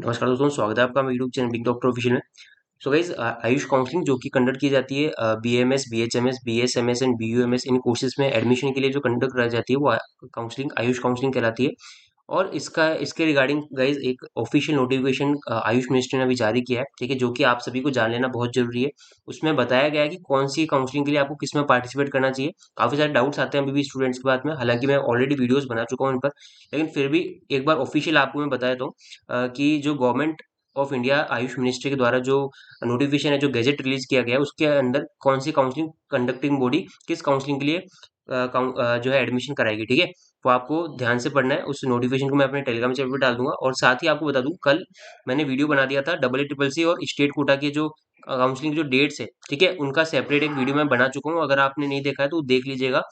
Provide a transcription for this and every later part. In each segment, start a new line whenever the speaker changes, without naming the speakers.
नमस्कार दोस्तों, स्वागत है आपका मेरे YouTube channel big doctor official में। सो गाइज, आयुष काउंसलिंग जो कि कंडक्ट की जाती है BMS, BHMS, BSMS and BUMS in courses में एडमिशन के लिए जो कंडक्ट कराई जाती है वो काउंसलिंग आयुष काउंसलिंग कहलाती है। और इसके रिगार्डिंग गाइज एक ऑफिशियल नोटिफिकेशन आयुष मिनिस्ट्री ने अभी जारी किया है, ठीक है, जो कि आप सभी को जान लेना बहुत जरूरी है। उसमें बताया गया है कि कौन सी काउंसलिंग के लिए आपको किस में पार्टिसिपेट करना चाहिए। काफी सारे डाउट्स आते हैं अभी भी स्टूडेंट्स के बाद में, हालांकि मैं ऑलरेडी वीडियोस बना चुका हूं इन पर, लेकिन फिर भी एक बार ऑफिशियल आपको मैं बता देता हूँ कि जो government of India Ayush ministry के द्वारा जो नोटिफिकेशन है, जो गैजेट रिलीज किया गया है, उसके अंदर कौन सी काउंसलिंग कंडक्टिंग बॉडी किस काउंसलिंग के लिए जो है एडमिशन कराएगी, ठीक है। वो आपको ध्यान से पढ़ना है। उस नोटिफिकेशन को मैं अपने टेलीग्राम चैनल पर डाल दूंगा। और साथ ही आपको बता दूं, कल मैंने वीडियो बना दिया था डबल ए ट्रिपल सी और स्टेट कोटा के जो काउंसलिंग जो डेट्स है, ठीक है, उनका सेपरेट एक वीडियो मैं बना चुका हूँ। अगर आपने नहीं देखा है तो देख लीजिएगा।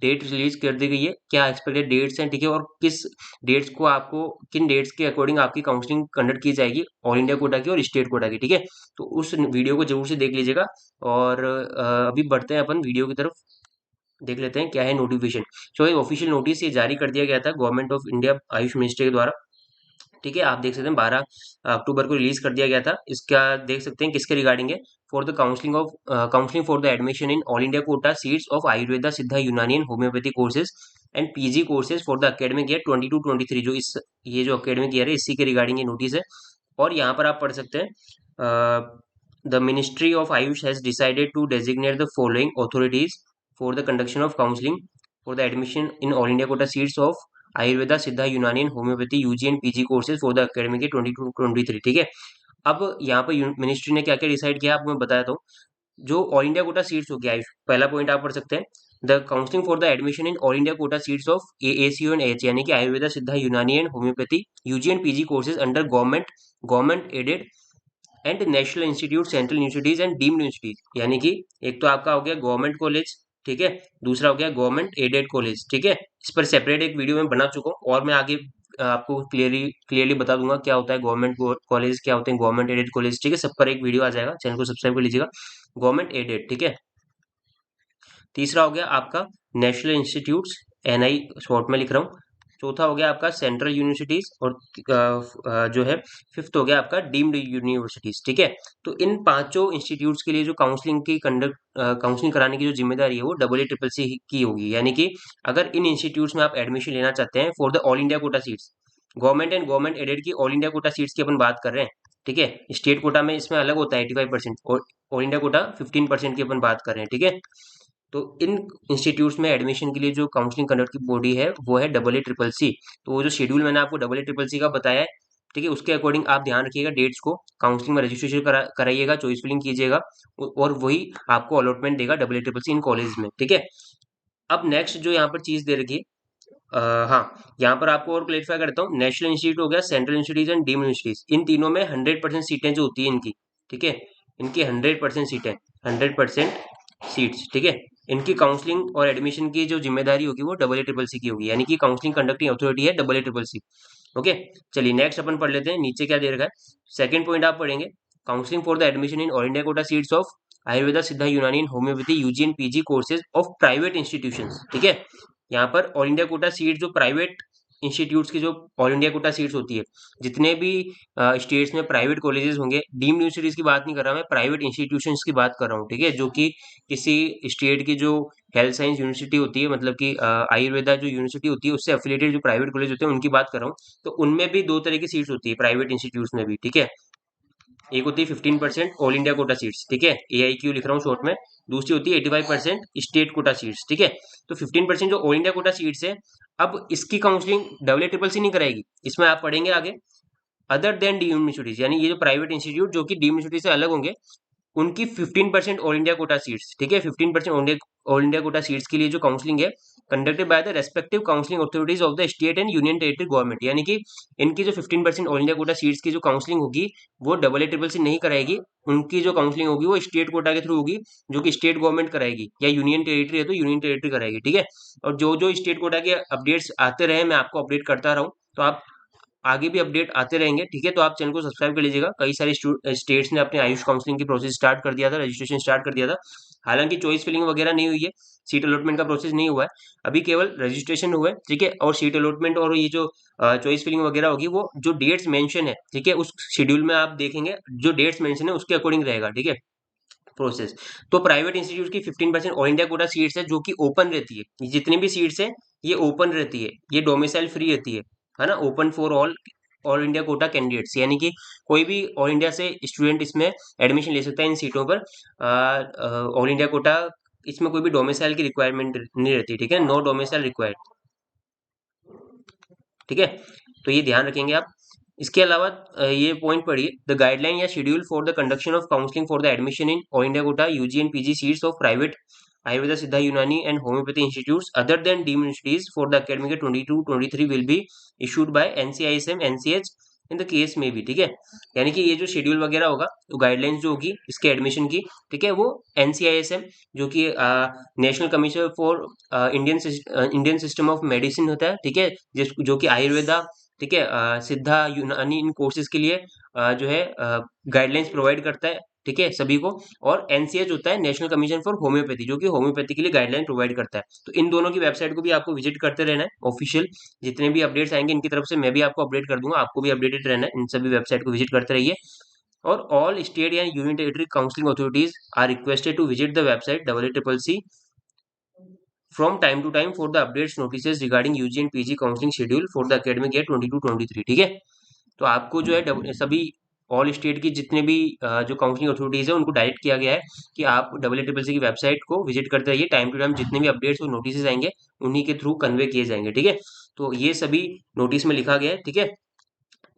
डेट रिलीज कर दी गई है, क्या एक्सपेक्टेड डेट्स हैं, ठीक है, और किस डेट्स को आपको, किन डेट्स के अकॉर्डिंग आपकी काउंसलिंग कंडक्ट की जाएगी, ऑल इंडिया कोटा की और स्टेट कोटा की, ठीक है। तो उस वीडियो को जरूर से देख लीजिएगा। और अभी बढ़ते हैं अपन वीडियो की तरफ, देख लेते हैं क्या है नोटिफिकेशन। सो ये ऑफिशियल नोटिस ये जारी कर दिया गया था government of India Ayush ministry के द्वारा, ठीक है। आप देख सकते हैं 12 अक्टूबर को रिलीज कर दिया गया था। इसका देख सकते हैं किसके रिगार्डिंग है। For the counselling for the admission in all India quota seats of Ayurveda, Siddha, Unani and homeopathy courses and PG courses for the academic year 22-23, जो इस ये जो अकेडमिक ईयर है इसी के रिगार्डिंग ये नोटिस है। और यहाँ पर आप पढ़ सकते हैं, the ministry of AYUSH has decided to designate the following authorities for the conduction of counselling for the admission in all India quota seats of Ayurveda, Siddha, Unani and homeopathy UG and PG courses for the academic year 22-23, ठीक है। अब यहाँ पर ministry ने क्या क्या decide किया आपको मैं बताया था। जो ऑल इंडिया कोटा सीट्स हो गया, पहला पॉइंट आप पढ़ सकते हैं, the counselling for the admission in all India quota seats of AACU and H, यानी कि Ayurveda, Siddha, Unani and homeopathy UG and PG courses under government aided and national institute, central universities and deemed universities, यानी कि एक तो आपका हो गया government college, ठीक है, दूसरा हो गया गवर्नमेंट एडेड कॉलेज, ठीक है। इस पर सेपरेट एक वीडियो मैं बना चुका हूँ और मैं आगे आपको क्लियरली बता दूंगा क्या होता है गवर्नमेंट कॉलेज, क्या होते हैं गवर्नमेंट एडेड कॉलेज, ठीक है। सब पर एक वीडियो आ जाएगा, चैनल को सब्सक्राइब कर लीजिएगा। गवर्नमेंट एडेड, ठीक है। तीसरा हो गया आपका नेशनल इंस्टीट्यूट्स, एनआई शॉर्ट में लिख रहा हूँ। चौथा हो गया आपका सेंट्रल यूनिवर्सिटीज, और जो है फिफ्थ हो गया आपका डीम्ड यूनिवर्सिटीज, ठीक है। तो इन पांचों इंस्टीट्यूट्स के लिए जो काउंसलिंग कराने की जो जिम्मेदारी है वो डबल ए ट्रिपल सी की होगी, यानी कि अगर इन इंस्टीट्यूट्स में आप एडमिशन लेना चाहते हैं for the all India quota seats, government and government aided की ऑल इंडिया कोटा सीट्स की अपन बात कर रहे हैं, ठीक है। स्टेट कोटा में इसमें अलग होता है 85%, और ऑल इंडिया कोटा 15% की अपन बात कर रहे हैं, ठीक है। तो इन इंस्टीट्यूट्स में एडमिशन के लिए जो काउंसलिंग कंडक्ट की बॉडी है वो है डबल ए ट्रिपल सी। तो वो जो शेड्यूल मैंने आपको डबल ए ट्रिपल सी का बताया है, ठीक है, उसके अकॉर्डिंग आप ध्यान रखिएगा डेट्स को, काउंसलिंग में रजिस्ट्रेशन कराइएगा, चॉइस फिलिंग कीजिएगा, और वही आपको अलॉटमेंट देगा डबल ए ट्रिपल सी इन कॉलेज में, ठीक है। अब नेक्स्ट जो यहाँ पर चीज दे रखी है, हाँ, यहाँ पर आपको और क्लेरिफाई करता हूँ। नेशनल इंस्टीट्यूट हो गया, central institute and deemed universities, इन तीनों में 100% सीटें जो होती है इनकी, ठीक है, इनकी 100% सीटें, 100% सीट्स, ठीक है। इनकी काउंसलिंग और एडमिशन की जो जिम्मेदारी होगी वो डबल ए ट्रिपल सी की होगी, यानी कि काउंसलिंग कंडक्टिंग अथॉरिटी है double A triple C. Okay, चलिए नेक्स्ट अपन पढ़ लेते हैं नीचे क्या दे रखा है। सेकंड पॉइंट आप पढ़ेंगे, counselling for the admission in all India quota seats of Ayurveda, Siddha, Unani and homeopathy UG and PG courses of private institutions, ठीक है। यहाँ पर ऑल इंडिया कोटा सीट जो प्राइवेट इंस्टीट्यूट्स की जो ऑल इंडिया कोटा सीट्स होती है, जितने भी स्टेट्स में प्राइवेट कॉलेजेस होंगे, डीम्ड यूनिवर्सिटीज की बात नहीं कर रहा मैं, प्राइवेट इंस्टीट्यूशंस की बात कर रहा हूँ, ठीक है, जो कि किसी स्टेट की जो हेल्थ साइंस यूनिवर्सिटी होती है, मतलब कि आयुर्वेदा जो यूनिवर्सिटी होती है उससे एफिलेटेड जो प्राइवेट कॉलेज होते हैं उनकी बात कर रहा हूँ। तो उनमें भी दो तरह की सीट्स होती है प्राइवेट इंस्टीट्यूट्स में भी, ठीक है। एक होती है 15% ऑल इंडिया कोटा सीट्स, ठीक है, AIQ लिख रहा हूँ शॉर्ट में। दूसरी होती है 85% स्टेट कोटा सीट्स, ठीक है। तो 15% जो ऑल इंडिया कोटा सीट्स है, अब इसकी counselling double A triple C नहीं कराएगी, इसमें आप पढ़ेंगे आगे अदर देन डीम्ड यूनिवर्सिटीज, यानी ये जो प्राइवेट इंस्टीट्यूट जो कि डीम्ड यूनिवर्सिटी से अलग होंगे, उनकी 15% ऑल इंडिया कोटा सीट्स, ठीक है, 15% ऑल इंडिया कोटा सीट्स के लिए जो काउंसलिंग है conducted by the respective counselling authorities of the state and union territory government, यानी कि इनकी जो 15% ऑल इंडिया कोटा सीट्स की जो काउंसलिंग होगी वो डबल ए ट्रिपल सी नहीं कराएगी। उनकी जो काउंसलिंग होगी वो स्टेट कोटा के थ्रू होगी, जो कि स्टेट गवर्नमेंट कराएगी, या यूनियन टेरिटरी है तो यूनियन टेरिटरी कराएगी, ठीक है। और जो जो स्टेट कोटा के अपडेट्स आते रहे मैं आपको अपडेट करता रहूँ, तो आप आगे भी अपडेट आते रहेंगे, ठीक है। तो आप चैनल को सब्सक्राइब कर लीजिएगा। कई सारे स्टेट्स ने अपने आयुष काउंसलिंग की प्रोसेस स्टार्ट कर दिया था, रजिस्ट्रेशन स्टार्ट कर दिया था। हालांकि चॉइस फिलिंग वगैरह नहीं हुई है, सीट अलॉटमेंट का प्रोसेस नहीं हुआ है, अभी केवल रजिस्ट्रेशन हुआ है, ठीक है। और सीट अलॉटमेंट और ये जो चॉइस फिलिंग वगैरह होगी वो जो डेट्स मेंशन है, ठीक है, उस शेड्यूल में आप देखेंगे जो डेट्स मेंशन है उसके अकॉर्डिंग रहेगा, ठीक है, प्रोसेस। तो प्राइवेट इंस्टीट्यूट की 15% ऑल इंडिया कोटा सीट्स है जो कि ओपन रहती है, ये जितनी भी सीट्स है ये ओपन रहती है, ये डोमिसाइल फ्री रहती है ना, open for all all India Kota candidates, यानी कि कोई भी ऑल इंडिया से स्टूडेंट इसमें एडमिशन ले सकता है इन सीटों पर। ऑल इंडिया कोटा, इसमें कोई भी डोमिसाइल की रिक्वायरमेंट नहीं रहती, ठीक है, नो डोमिसाइल रिक्वायर्ड, ठीक है। तो ये ध्यान रखेंगे आप। इसके अलावा ये पॉइंट पढ़िए, द गाइडलाइन या schedule for the conduction of counselling for the admission in all India quota UG and PG seats of private Ayurveda Siddha Unani and homeopathy institutes other than deemed institutes for the academic 22-23 will be issued by NCISM NCH in the case में भी, ठीक है। यानी कि ये जो schedule वगैरह होगा, तो गाइडलाइंस जो होगी इसके एडमिशन की, ठीक है, वो एनसीआईएसएम जो कि national commission for Indian system of medicine होता है, ठीक है, जो कि आयुर्वेदा, ठीक है, सिद्धा यूनानी इन कोर्सेज के लिए जो है गाइडलाइंस प्रोवाइड करता है, ठीक है, सभी को। और एनसीएच होता है नेशनल कमीशन फॉर होम्योपैथी, जो कि होम्योपैथी के लिए गाइडलाइन प्रोवाइड करता है। तो इन दोनों की वेबसाइट को भी आपको विजिट करते रहना है, ऑफिशियल जितने भी अपडेट्स आएंगे इनकी तरफ से मैं भी आपको अपडेट कर दूंगा, आपको भी अपडेटेड रहना है, इन सभी वेबसाइट को विजिट करते रहिए। और all state and union territory counselling authorities are requested to visit the website WCCC from time to time for the updates notices regarding UG and PG counselling schedule for the academic year 22-23, ठीक है। तो आपको जो है सभी all state की जितने भी जो काउंसलिंग अथॉरिटीज है उनको डायरेक्ट किया गया है कि आप WCCC की वेबसाइट को विजिट करते रहिए, टाइम टू टाइम जितने भी अपडेट्स और नोटिस आएंगे उन्हीं के थ्रू कन्वे किए जाएंगे, ठीक है। तो ये सभी नोटिस में लिखा गया है, ठीक है।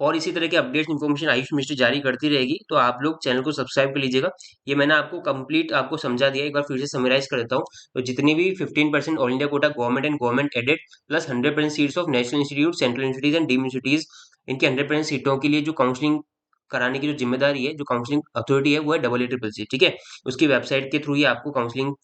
और इसी तरह के अपडेट्स इन्फॉर्मेशन आयुष मिनिस्ट्री जारी करती रहेगी, तो आप लोग चैनल को सब्सक्राइब कर लीजिएगा। ये मैंने आपको कंप्लीट आपको समझा दिया, एक बार फिर से समराइज कर देता हूँ। तो जितनी भी 15% all India Kota government and government aided plus 100% seats of national institute, central institute and deemed institute, इनकी 100% सीटों के लिए जो काउंसलिंग कराने की जो जिम्मेदारी है, जो काउंसलिंग अथॉरिटी है, वो है WCCC, ठीक है। उसकी वेबसाइट के थ्रू ही आपको काउंसलिंग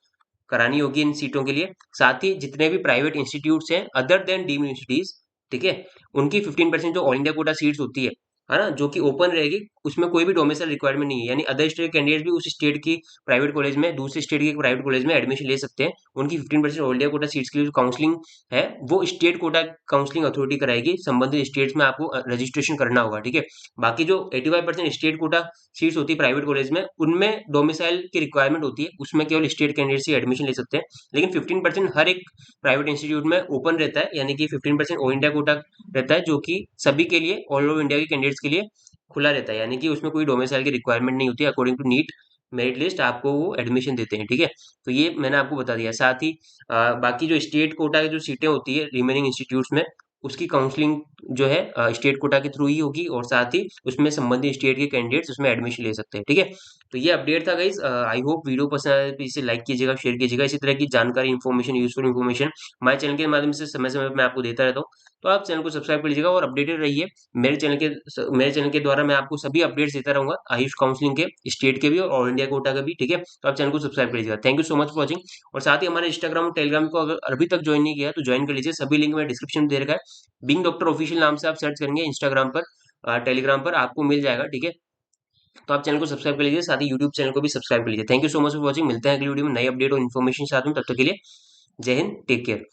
करानी होगी इन सीटों के लिए। साथ ही जितने भी प्राइवेट इंस्टीट्यूट्स हैं अदर देन डीम्ड इंस्टीट्यूट्स, ठीक है, उनकी 15% जो ऑल इंडिया कोटा सीट्स होती है ना, जो कि ओपन रहेगी, उसमें कोई भी डोमिसाइल रिक्वायरमेंट नहीं है, यानी अदर स्टेट कैंडिडेट भी उस स्टेट की प्राइवेट कॉलेज में, दूसरे स्टेट के प्राइवेट कॉलेज में एडमिशन ले सकते हैं। उनकी 15% ऑल इंडिया कोटा सीट्स के लिए जो काउंसलिंग है वो स्टेट कोटा काउंसलिंग अथॉरिटी कराएगी, संबंधित स्टेट्स में आपको रजिस्ट्रेशन करना होगा, ठीक है। बाकी जो 85% स्टेट कोटा सीट्स होती है प्राइवेट कॉलेज में, उनमें डोमिसाइल की रिक्वायरमेंट होती है, उसमें केवल स्टेट कैंडिडेट्स ही एडमिशन ले सकते हैं। लेकिन 15% हर एक प्राइवेट इंस्टीट्यूट में ओपन रहता है, यानी कि 15% ऑल इंडिया कोटा रहता है, जो कि सभी के लिए, ऑल ओवर इंडिया के कैंडिडेट्स के लिए खुला रहता है, यानी कि उसमें कोई डोमिसाइल की रिक्वायरमेंट नहीं होती, according to NEET merit list आपको वो एडमिशन देते हैं, ठीक है। तो ये मैंने आपको बता दिया। साथ ही बाकी जो स्टेट कोटा की जो सीटें होती है रिमेनिंग इंस्टीट्यूट्स में, उसकी काउंसलिंग जो है स्टेट कोटा के थ्रू ही होगी, और साथ ही उसमें संबंधित स्टेट के कैंडिडेट्स उसमें एडमिशन ले सकते हैं, ठीक है। तो ये अपडेट था गाइज, आई होप वीडियो पसंद आए तो इसे लाइक कीजिएगा, शेयर कीजिएगा। इसी तरह की जानकारी, इन्फॉर्मेशन, यूजफुल इन्फॉर्मेशन हमारे चैनल के माध्यम से समय समय पर मैं आपको देता रहता हूँ, तो आप चैनल को सब्सक्राइब कर लीजिएगा और अपडेटेड रहिए। मेरे चैनल के द्वारा मैं आपको सभी अपडेट्स देता रहूंगा, आयुष काउंसलिंग के, स्टेट के भी और ऑल इंडिया कोटा का भी, ठीक है। तो आप चैनल को सब्सक्राइब कर लीजिएगा। Thank you so much for watching. और साथ ही हमारे इंस्टाग्राम और टेलीग्राम को अगर अभी तक ज्वाइन नहीं किया तो ज्वाइन कर लीजिए, सभी लिंक मैं डिस्क्रिप्शन में दे रखा है। बिंग डॉक्टर ऑफिशियल नाम से आप सर्च करेंगे इंस्टाग्राम पर, टेलीग्राम पर आपको मिल जाएगा, ठीक है। तो आप चैनल को सब्सक्राइब कर लीजिए, साथ ही यूट्यूब चैनल को भी सब्सक्राइब कर लीजिए। Thank you so much for watching. मिलते हैं अगली वीडियो में नई अपडेट और इन्फॉर्मेशन साथ में, तब तक के लिए जय हिंद, टेक केयर।